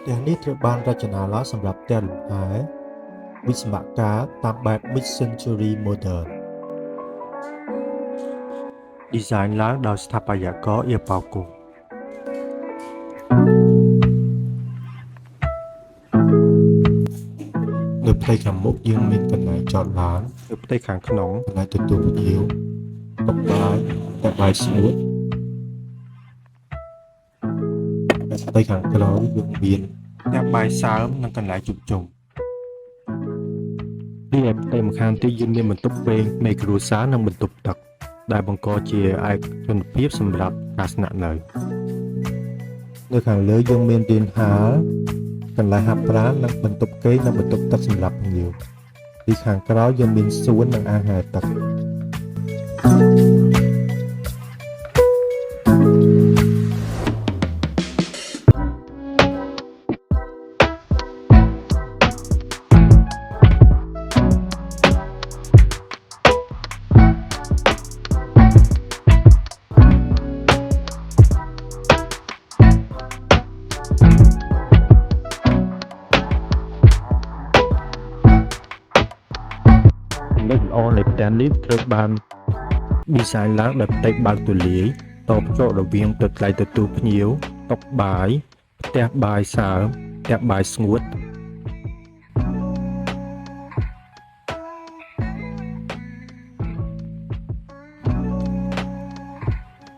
ទាំងនេះត្រូវបានរចនាឡើងសម្រាប់ផ្ទះលំហែវិស្វកម្មតាមបែប Mid-century Modern Design ឡើងដោយស្ថាបត្យករអៀប៉ោកុងនៅផ្ទៃខាងមុខយើងមានកន្លែងចតឡាននៅផ្ទៃខាងក្នុងកន្លែងទទួលភ្ញៀវតុបាយតែបាយស្ងួតនៅផ្ទៃខាងក្រោយយើងមានផ្ទះបាយសើមនិងកន្លែងជួបជុំពីឯផ្ទៃម្ខាងទៀតយើងមានបន្ទប់ពេងនៃគ្រួសារនិងបន្ទប់ទឹកដែលបង្កជាឯកជនភាពសម្រាប់ការស្នាក់នៅនៅខាងលើយើងមានរានហាលកន្លែងហាត់ប្រាណនិងបន្ទប់គេងនិងបន្ទប់ទឹកសម្រាប់ភ្ញៀវពីខាងក្រោយយើងមានសួននិងអាងហែលទឹកលេខល្អនៃផ្ទះនេះត្រូវបាន design ឡើងដោយផ្ទៃបើកទូលាយតភ្ជាប់រវាងទឹកថ្លៃទទួលភ្ញៀវតុបាយផ្ទះបាយសើមផ្ទះបាយស្ងួត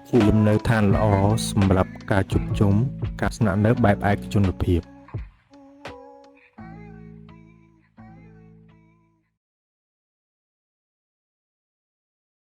ជាលំនៅឋានល្អសម្រាប់ការជួបជុំការស្នាក់នៅបែបឯកជនភាព